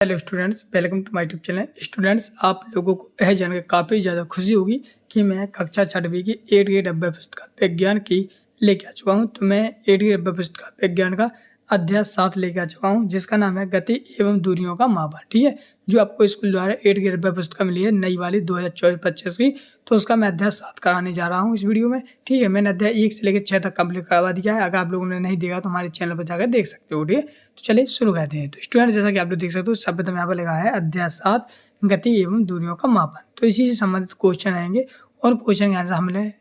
Hello students, welcome to my YouTube channel. Students, आप लोगों को यह जानकर काफ़ी ज़्यादा खुशी होगी कि मैं कक्षा 6वीं की 8 ग्रेड अव्यय पुस्तक विज्ञान की लेके आ चुका हूं। तो मैं 8 ग्रेड अव्यय पुस्तक विज्ञान का अध्याय 7 लेके आ चुका हूं, जिसका नाम है गति एवं दूरियों का मापन। ठीक है, जो आपको स्कूल द्वारा 8 ग्रेड अव्यय पुस्तक मिली है नई वाली 2024-25 की। तो उसका मैं अध्याय 7 कराने जा रहा हूँ इस वीडियो में। ठीक है, मैंने अध्याय 1 से लेकर 6 तक कंप्लीट करवा दिया है। अगर आप लोगों ने नहीं देखा तो हमारे चैनल पर जाकर देख सकते हो। ठीक है, तो चलिए शुरू करते हैं। तो स्टूडेंट, जैसा कि आप लोग देख सकते हो, शब्द में यहाँ पर लिखा है अध्याय 7 गति एवं दूरियों का मापन। तो इसी से संबंधित क्वेश्चन आएंगे और क्वेश्चन के आंसर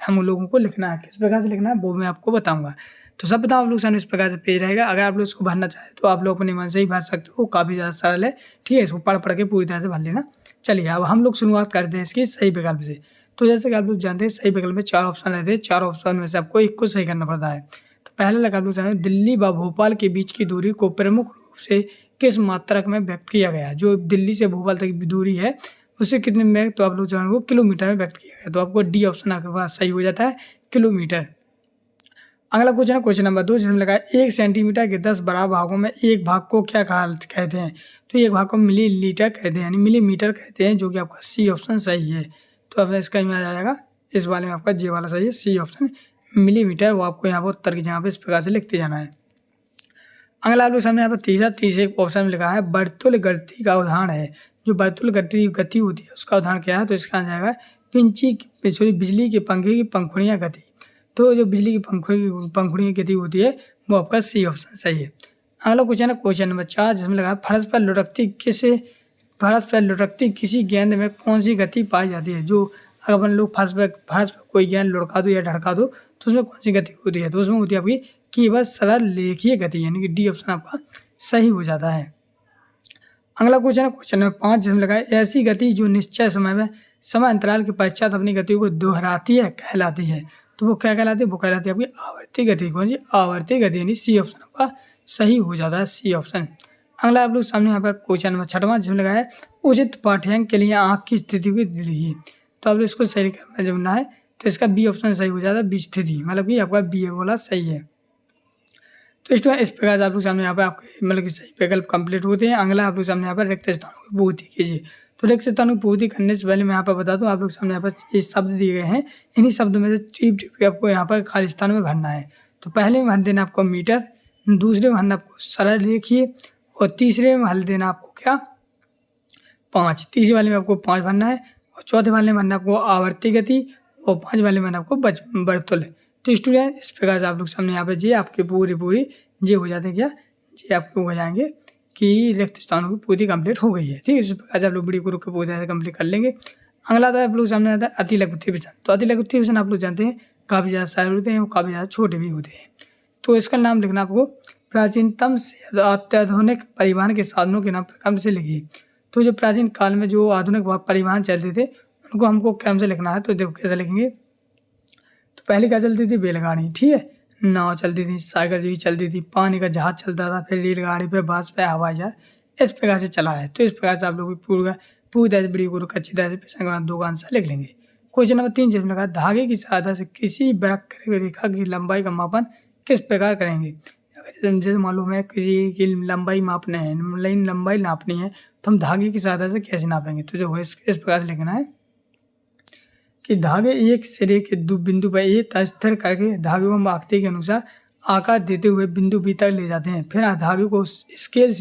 हम लोगों को लिखना है। किस प्रकार से लिखना है वो मैं आपको बताऊंगा। तो सब बताओ, आप लोग सामने इस प्रकार से पेज रहेगा। अगर आप लोग इसको भरना चाहे तो आप लोग अपने मन से ही भर सकते हो, काफ़ी ज़्यादा सरल है। ठीक है, इसको पढ़ के पूरी तरह से भर लेना। चलिए, अब हम लोग शुरुआत करते हैं इसकी सही विकल्प से। तो जैसे कि आप लोग जानते हैं, सही विकल्प में 4 ऑप्शन रहते हैं। 4 ऑप्शन में से आपको एक को सही करना पड़ता है। तो पहला लगा, आप लोग जानते हैं, दिल्ली व भोपाल के बीच की दूरी को प्रमुख रूप से किस मात्रक में व्यक्त किया गया है। जो दिल्ली से भोपाल तक की दूरी है उसे कितने में, तो आप लोग जानेंगे वो किलोमीटर में व्यक्त किया गया। तो आपको डी ऑप्शन आपके पास सही हो जाता है, किलोमीटर। अगला क्वेश्चन है क्वेश्चन नंबर 2, जिसमें लगा है 1 सेंटीमीटर के 10 बराबर भागों में एक भाग को क्या कहते हैं। तो एक भाग को मिलीलीटर कहते हैं, यानी मिलीमीटर कहते हैं, जो कि आपका सी ऑप्शन सही है। तो अब इसका में आ जाएगा, इस वाले में आपका जे वाला सही है, सी ऑप्शन मिलीमीटर। वो आपको यहाँ पर उत्तर की जगह पे इस प्रकार से लिखते जाना है। अगला आप लोग सामने यहाँ पर तीसरे ऑप्शन में लिखा है वर्तुल गति का उदाहरण है। जो वर्तुल गति होती है उसका उदाहरण क्या है। तो इसका आ जाएगा बिजली के पंखे की पंखुड़ियाँ गति। तो जो बिजली की पंखुड़ियों की गति होती है वो आपका सी ऑप्शन सही है। अगला क्वेश्चन है क्वेश्चन नंबर 4, जिसमें लगा है फर्श पर लुढ़कती किसी गेंद में कौन सी गति पाई जाती है। जो अगर अपन लोग फर्श पर कोई गेंद लुढ़का दो या ढड़का दो तो उसमें कौन सी गति होती है। तो उसमें होती है आपकी केवल सरल रेखीय गति, यानी कि डी ऑप्शन आपका सही हो जाता है। अगला क्वेश्चन है क्वेश्चन नंबर 5, जिसमें लगा है ऐसी गति जो निश्चय समय अंतराल के पश्चात अपनी गति को दोहराती है कहलाती है। तो वो क्या कहलाती है, वो कहलाती है आपकी आवर्ती गति। कौन सी आवर्ती गति, यानी सी ऑप्शन आपका सही हो जाता है, सी ऑप्शन। अगला आप लोग सामने यहाँ पर क्वेश्चन नंबर 6वां, जिसमें लगा है उचित पाठ्यांक के लिए आँख की स्थिति को लिखिए। तो आप इसको सही करना है, तो इसका बी ऑप्शन सही हो जाता है, बी स्थिति, मतलब कि आपका बी वाला सही है। तो इस प्रकार से आप लोग सामने यहाँ पे आपके मतलब कि सही विकल्प कंप्लीट होते हैं। अगला आप लोग सामने यहाँ पर रिक्त स्थानों की पूर्ति कीजिए। तो रिक्त स्थानों की पूर्ति करने से पहले मैं यहाँ पर बता दूँ, आप लोग सामने यहाँ पर ये शब्द दिए गए हैं, इन्हीं शब्दों में से टिप आपको यहाँ पर खाली स्थान में भरना है। तो पहले में भर देना आपको मीटर, दूसरे में भरना आपको सरल रेखीय, और तीसरे में भर देना आपको क्या 5। तीसरे वाले में आपको 5 भरना है, और चौथे वाले में भरना आपको आवर्ती गति, और 5 वाले में भरना आपको वर्तुल। तो स्टूडेंट, इस प्रकार से आप लोग सामने यहाँ पे जी आपके पूरी जे हो जाते हैं, क्या जी आपको हो जाएंगे कि रिक्त स्थानों की पूरी कंप्लीट हो गई है। ठीक है, इस प्रकार से आप लोग वीडियो को रुक के पूरी तरह से कंप्लीट कर लेंगे। अगला आता है आप लोग सामने आता है अति लघु त्रिभुजन। तो अति लघु त्रिभुजन आप लोग जानते हैं काफ़ी ज़्यादा सरल होते हैं और काफ़ी ज़्यादा छोटे भी होते हैं। तो इसका नाम लिखना आपको प्राचीनतम से अत्याधुनिक परिवहन के साधनों के नाम क्रम से लिखिए। तो जो प्राचीन काल में जो आधुनिक परिवहन चलते थे उनको हमको क्रम से लिखना है। तो देखो कैसे लिखेंगे। तो पहले क्या चलती थी, बैलगाड़ी। ठीक है, नाव चलती थी, साइकिल भी चलती थी, पानी का जहाज चलता था, फिर रेलगाड़ी पे, बस पे, हवाई जहाज, इस प्रकार से चला है। तो इस प्रकार से आप लोग पूरी तरह से वीडियो को अच्छी तरह से प्रश्न का 2 का आंसर लिख लेंगे। क्वेश्चन नंबर 3, जिसमें लगा धागे की सहायता से किसी वक्र रेखा की लंबाई का मापन किस प्रकार करेंगे। जैसे मालूम है किसी की लंबाई मापना है, लंबाई नापनी है, तो हम धागे की सहायता से कैसे नापेंगे। तो जो है इस प्रकार से लिखना है कि धागे एक सिरे के बिंदु पर ए स्थिर करके धागे को आकृति के अनुसार आकार देते हुए बिंदु बी तक ले जाते हैं। फिर धागे को स्केल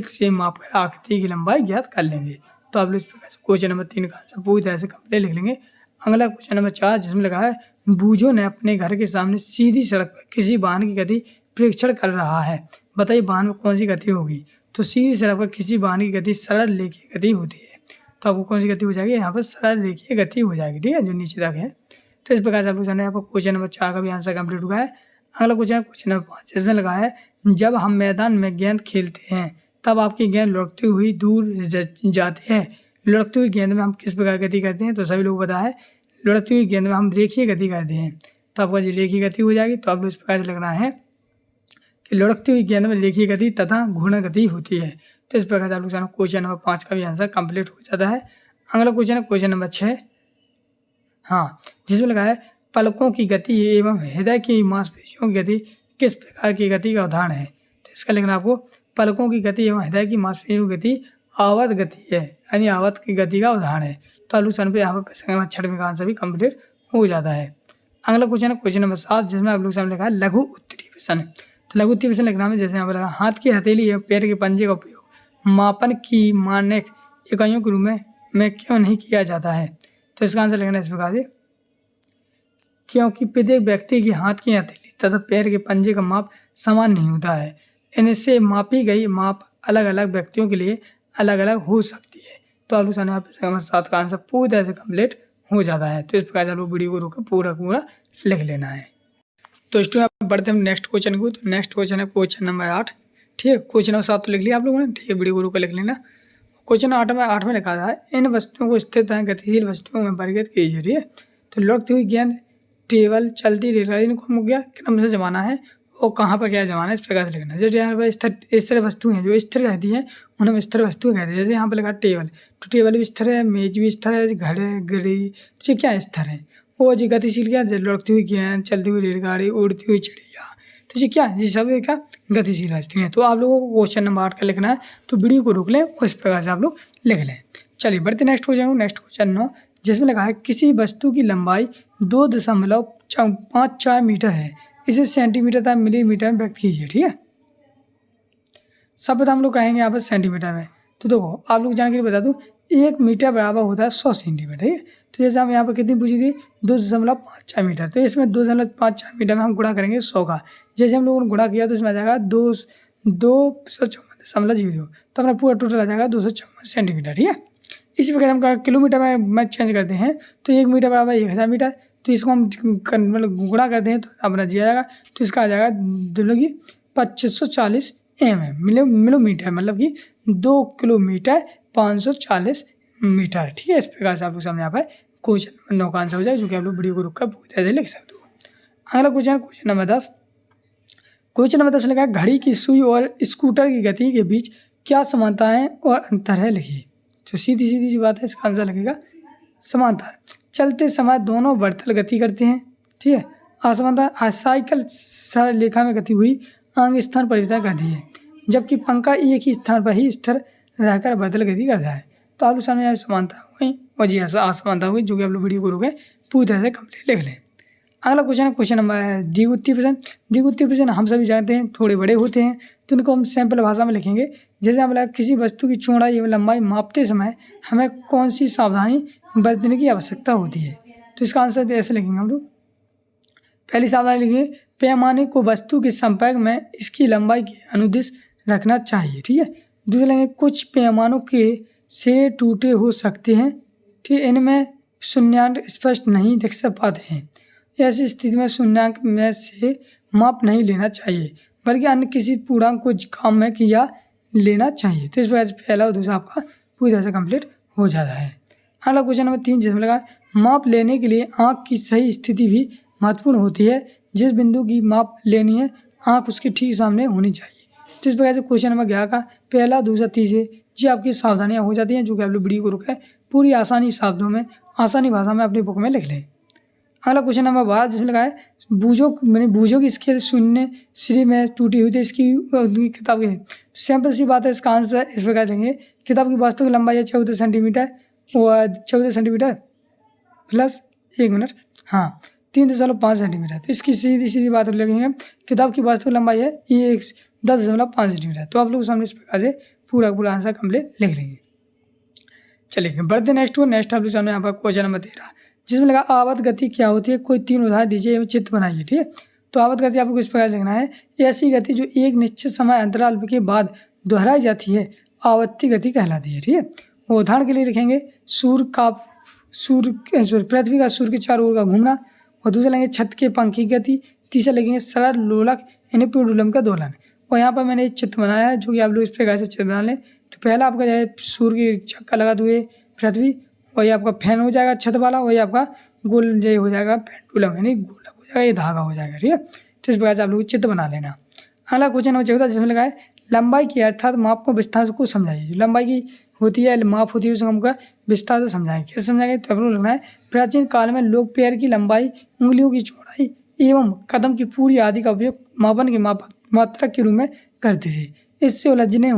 से मापकर आकृति की लंबाई ज्ञात कर लेंगे। तो आप लोग क्वेश्चन नंबर 3 का आंसर पूरी तरह से कंप्लीट लिख लेंगे। अगला क्वेश्चन नंबर 4, जिसमें लगा है बूझो ने अपने घर के सामने सीधी सड़क पर किसी वाहन की गति परीक्षण कर रहा है। बताइए वाहन में कौन सी गति होगी। तो सीधी सड़क पर किसी वाहन की गति सरल रेखीय गति होती है। तो आपको कौन सी गति हो जाएगी, यहाँ पर सरल रेखीय गति हो जाएगी। ठीक है, जो नीचे तक है। तो इस प्रकार से आप लोग जाने आपको क्वेश्चन नंबर 4 का भी आंसर कंप्लीट हुआ है। अगला क्वेश्चन है क्वेश्चन नंबर 5, जिसमें लगा है जब हम मैदान में गेंद खेलते हैं तब आपकी गेंद लुढ़कती हुई दूर जाती है। लुढ़कती हुई गेंद में हम किस प्रकार गति करते हैं। तो सभी लोग पता है लुढ़कती हुई गेंद में हम रेखीय गति करते हैं। तो आपका जो रेखीय गति हो जाएगी। तो आप लोग इस प्रकार से लिखना है कि लुढ़कती हुई गेंद में रेखीय गति तथा घूर्ण गति होती है। तो इस प्रकार से आप लोग क्वेश्चन नंबर 5 का भी आंसर कंप्लीट हो जाता है। अगला क्वेश्चन है क्वेश्चन नंबर 6, हाँ, जिसमें लगा है पलकों की गति एवं हृदय की मांसपेशियों की गति किस प्रकार की गति का उदाहरण है। तो इसका लिखना आपको पलकों की गति एवं हृदय की मांसपेशियों की गति आवत गति है, यानी आवत की गति का उदाहरण है। तो आप लोग सन पे यहाँ पर छठवीं का आंसर भी कंप्लीट हो जाता है। अगला क्वेश्चन है क्वेश्चन नंबर 7, जिसमें आप लोग सामने लिखा है लघु उत्तरी प्रश्न। तो लघु उत्तरी प्रश्न लिखना है जैसे यहाँ पर लगा हाथ की हथेली एवं पैर के पंजे का उपयोग मापन की मानक इकाइयों के रूप में क्यों नहीं किया जाता है। तो इसका आंसर लिखना है इस प्रकार से, क्योंकि प्रत्येक व्यक्ति की हाथ की हथेली तथा पैर के पंजे का माप समान नहीं होता है। इनसे मापी गई माप अलग अलग व्यक्तियों के लिए अलग अलग हो सकती है। तो आप लोग सामने यहाँ पे 7 का आंसर पूरी तरह से कम्प्लीट हो जाता है। तो इस प्रकार से आप लोग वीडियो को रोकर पूरा लिख लेना है। तो स्टूडेंट बढ़ते हम नेक्स्ट क्वेश्चन को। तो नेक्स्ट क्वेश्चन है क्वेश्चन नंबर 8। ठीक है, क्वेश्चन नंबर 7 तो लिख लिया आप लोगों ने, ठीक है, वीडियो को रोकर लिख लेना। क्वेश्चन 8 में लिखा है इन वस्तुओं को स्थिर तथा गतिशील वस्तुओं में वर्गीकृत कीजिए। ठीक है, तो लुढ़कती हुई गेंद, टेबल, चलती रेलगाड़ी, इनको हम क्या क्रम से जमाना है और कहाँ पर क्या जमाना है, इस प्रकार से लिखना है। जैसे यहाँ पर इस तरह वस्तुएं हैं जो स्थिर रहती हैं उन्हें हम स्थिर वस्तुएं कहते हैं। जैसे यहाँ पर लिखा टेबल, तो टेबल भी स्थिर है, मेज भी स्थिर है, घड़े घड़ी तो क्या स्थिर है। और जी गतिशील क्या है, लुढ़कती हुई गेंद, चलती हुई रेलगाड़ी, उड़ती हुई चिड़िया, तो ये क्या ये सब क्या गतिशील वस्तुएं हैं। तो आप लोगों को क्वेश्चन नंबर 8 का लिखना है, तो वीडियो को रोक लें और इस प्रकार से आप लोग लिख लें। चलिए बढ़ते नेक्स्ट क्वेश्चन। नेक्स्ट क्वेश्चन 9, जिसमें लिखा है किसी वस्तु की लंबाई 2.54 मीटर है, इसे सेंटीमीटर तथा मिलीमीटर में व्यक्त कीजिए। ठीक है, सब पता हम लोग कहेंगे यहाँ पर सेंटीमीटर में। तो देखो आप लोग जानकारी बता दूँ, 1 मीटर बराबर होता है 100 सेंटीमीटर। ठीक है, तो जैसे हम यहाँ पर कितनी पूछी थी 2.54 मीटर, तो इसमें 2.54 मीटर में हम गुणा करेंगे 100 का। जैसे हम लोगों ने गुणा किया तो इसमें आ जाएगा 254.0, तो अपना पूरा टोटल आ जाएगा 254 सेंटीमीटर। ठीक है, इसी प्रकार हम किलोमीटर में चेंज करते हैं, तो 1 मीटर बराबर 1000 मीटर, तो इसको हम मतलब गुणा करते हैं तो अपना दिया जाएगा, तो इसका आ जाएगा 2540 मिलीमीटर, मतलब कि 2 किलोमीटर 540 मीटर। ठीक है, इस प्रकार से आप लोग सामने यहाँ पर क्वेश्चन 9 का आंसर हो जाएगा, जो कि आप लोग वीडियो को रुककर पूरी तरह से लिख सकते हो। अगला क्वेश्चन नंबर 10। क्वेश्चन नंबर 10 लिखा है घड़ी की सुई और स्कूटर की गति के बीच क्या समानताएं और अंतर है, लिखिए। तो सीधी सी बात है, इसका आंसर लगेगा समांतर। चलते समय दोनों वर्तल गति करते हैं। ठीक है, असमानता साइकिल रेखा में गति हुई अंग स्थान परिवर्तन करती है, जबकि पंखा एक ही स्थान पर ही स्थिर रहकर वर्तल गति करता है। तो आप लोग सामने यहाँ समानता हो गई और जी असमानता हो गई, जो कि आप लोग वीडियो को रोके पूरी तरह से कंप्लीट लिख लें। अगला क्वेश्चन है क्वेश्चन नंबर द्विगुत्तीय प्रश्न। द्विगुत्तीय प्रश्न हम सभी जानते हैं थोड़े बड़े होते हैं, तो इनको हम सिंपल भाषा में लिखेंगे। जैसे हम बोला किसी वस्तु की चौड़ाई एवं लंबाई मापते समय हमें कौन सी सावधानी बरतने की आवश्यकता होती है, तो इसका आंसर ऐसे लिखेंगे हम लोग। पहली सावधानी लिखिए, पैमाने को वस्तु के संपर्क में इसकी लंबाई के अनुदिश रखना चाहिए। ठीक है, दूसरा लेंगे कुछ पैमानों के सिरे टूटे हो सकते हैं। ठीक, इनमें शून्यांक स्पष्ट नहीं दिख पाते हैं, ऐसी स्थिति में शून्यांक में से माप नहीं लेना चाहिए, बल्कि अन्य किसी पूर्णांक को काम में किया लेना चाहिए। तो इस वजह से पहला और दूसरा आपका पूरी तरह से कंप्लीट हो जाता है। अगला क्वेश्चन नंबर 3, जिसमें लगा माप लेने के लिए आँख की सही स्थिति भी महत्वपूर्ण होती है। जिस बिंदु की माप लेनी है आँख उसके ठीक सामने होनी चाहिए। तो इस प्रकार से क्वेश्चन नंबर 11 का पहला, दूसरा, तीसरे जी आपकी सावधानियाँ हो जाती हैं, जो कि आप लोग वीडियो को रुका है पूरी आसानी शब्दों में आसानी भाषा में अपनी बुक में लिख लें। अगला क्वेश्चन नंबर 12, जिसमें लगा है बूझों की स्केल शून्य श्री में टूटी हुई थी, इसकी किताब की सिंपल सी बात है। इसका आंसर इस प्रकार देंगे, किताब की वास्तविक लंबाई है 14 सेंटीमीटर और 14 सेंटीमीटर प्लस 1 मिनट, हाँ 3.5 सेंटीमीटर। तो इसकी सीधी बात लगेंगे, किताब की वास्तविक लंबाई है ये 10.5 सेंटीमीटर। तो आप लोग सामने इस प्रकार से पूरा आंसर कंप्लीट लिख लेंगे। चलिए बढ़ते नेक्स्ट आप लोग सामने यहाँ पर क्वेश्चन नंबर 13, जिसमें लगा आवत गति क्या होती है, कोई 3 उदाहरण दीजिए एवं चित्र बनाइए। ठीक है, तो आवत गति आपको इस प्रकार लिखना है, ऐसी गति जो एक निश्चित समय अंतराल के बाद दोहराई जाती है आवर्ती गति कहलाती है। ठीक है, उदाहरण के लिए लिखेंगे पृथ्वी का सूर्य के चारों ओर का घूमना, और दूसरा लेंगे छत के पंख की गति, तीसरा लिखेंगे सरल लोलक यानी पेंडुलम का दोलन। और यहाँ पर मैंने एक चित्र बनाया है, जो कि आप लोग इस प्रकार से चित्र बना लें। तो पहला आपका जो है सूर्य की चक्का लगाते हुए पृथ्वी, और ये आपका फैन हो जाएगा छत वाला, और ये आपका गोल जो हो जाएगा पेंडुलम यानी गोलक हो जाएगा, ये धागा हो जाएगा। ठीक है, तो इस प्रकार से आप लोग चित्र बना लेना। अगला क्वेश्चन नंबर 14, जिसमें लगा है लंबाई की अर्थात माप को विस्तार से समझाइए। जो लंबाई की होती है माप होती है उसे हमको विस्तार से समझाएंगे। कैसे समझाएंगे, तो आप लोग लिखना है प्राचीन काल में लोग पैर की लंबाई, उंगलियों की चौड़ाई एवं कदम की पूरी आदि का उपयोग मापन की मात्रक के रूप में करते थे। इससे उलझने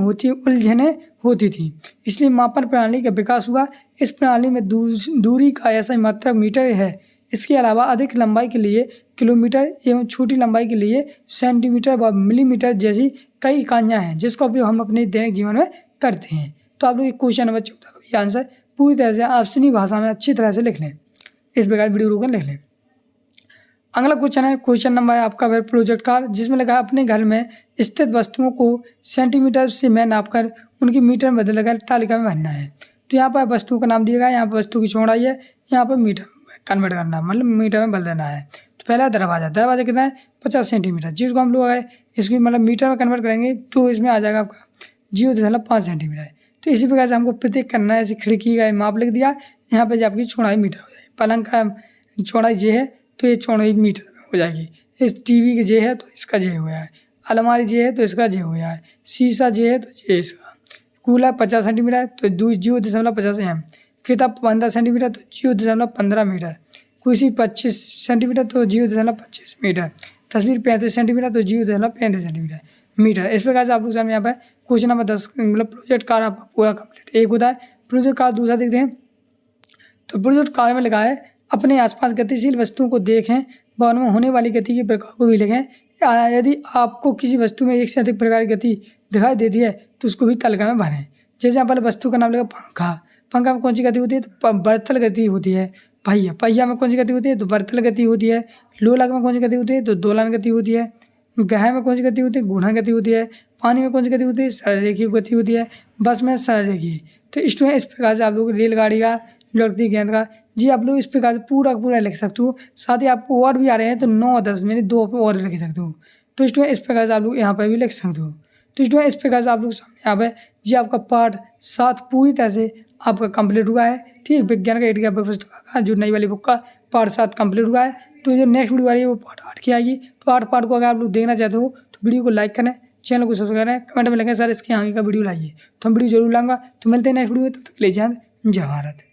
होती थी, इसलिए मापन प्रणाली का विकास हुआ। इस प्रणाली में दूरी का ऐसा मात्रक मीटर है। इसके अलावा अधिक लंबाई के लिए किलोमीटर एवं छोटी लंबाई के लिए सेंटीमीटर व मिलीमीटर जैसी कई इकाइयाँ हैं, जिसका उपयोग हम अपने दैनिक जीवन में करते हैं। तो आप लोग क्वेश्चन नंबर 14 का ये आंसर पूरी तरह से ऑप्शनी भाषा में अच्छी तरह से लिख लें, इस प्रकार वीडियो रोककर लिख लें। अगला क्वेश्चन है, क्वेश्चन नंबर आपका है प्रोजेक्ट कार्ड, जिसमें लिखा है अपने घर में स्थित वस्तुओं को सेंटीमीटर से में नापकर उनकी मीटर में बदलकर तालिका में भरना है। तो यहाँ पर वस्तु का नाम दिया गया है, यहाँ पर वस्तु की चौड़ाई है, यहाँ पर मीटर कन्वर्ट करना है, मतलब मीटर में बदल देना है। तो पहला दरवाज़ा कितना है 50 सेंटीमीटर, जिसको हम लोग है इसकी मतलब मीटर में कन्वर्ट करेंगे तो इसमें आ जाएगा आपका 0.5 सेंटीमीटर। तो इसी प्रकार से हमको प्रत्येक करना है। ऐसी खिड़की का माप लिख दिया, यहाँ पर आपकी चौड़ाई मीटर हो जाएगी। पलंग का चौड़ाई ये है तो ये चौड़ाई मीटर में हो जाएगी। इस टीवी के जे है तो इसका जे हो गया है, अलमारी जे है तो इसका जे हो गया है, शीशा जे है तो जे इसका, कूलर 50 सेंटीमीटर तो 0.50 एम, किताब 15 सेंटीमीटर तो 0.15 मीटर, कुर्सी 25 सेंटीमीटर तो 0.25 मीटर, तस्वीर 35 सेंटीमीटर तो 0.35 सेंटीमीटर मीटर। इस प्रकार से आप लोग यहाँ पर क्वेश्चन नंबर 10 मतलब प्रोजेक्ट कार्ड आपका पूरा कंप्लीट एक होता है। प्रोजेक्ट कार्ड दूसरा देखते हैं। तो प्रोजेक्ट कार्ड में लिखा है अपने आसपास गतिशील वस्तुओं को देखें व उनमें होने वाली गति के प्रकार को भी लिखें। यदि आपको किसी वस्तु में एक से अधिक प्रकार की गति दिखाई देती है तो उसको भी तालिका में भरें। जैसे यहाँ पर वस्तु का नाम लिखा पंखा, पंखा में कौन सी गति होती है तो बर्तल गति होती है। पहिया में कौन सी गति होती है तो बर्तल गति होती है। लोलक में कौन सी गति होती है तो दोलन गति होती है। ग्रह में कौन सी गति होती है घूर्णन गति होती है। पानी में कौन सी गति होती है सरलरेखीय गति होती है। बस में सरलरेखीय। तो स्टूडेंट इस प्रकार से आप लोग रेलगाड़ी का लौटती गेंद का जी आप लोग इस प्रकार से पूरा लिख सकते हो। साथ ही आपको और भी आ रहे हैं तो 9 और 10 में 2 पे और लिख सकते हो। तो स्टूडेंट इस प्रकार से आप लोग यहाँ पर भी लिख सकते हो। तो स्टूडेंट इस प्रकार से आप लोग सामने यहाँ पे जी आपका पार्ट 7 पूरी तरह से आपका कंप्लीट हुआ है। ठीक, विज्ञान का एडिया पुस्तक का जो नई वाली बुक का पार्ट 7 कंप्लीट हुआ है। तो जो नेक्स्ट वीडियो आ रही है वो पार्ट 8 की आएगी। तो 8 पार्ट को अगर आप लोग देखना चाहते हो तो वीडियो को लाइक करें, चैनल को सब्सक्राइब करें, कमेंट में लिखें सर इसके आगे का वीडियो लाइए, तो हम वीडियो जरूर लाऊंगा। तो मिलते हैं नेक्स्ट वीडियो में, तब तक ले जाए जय भारत।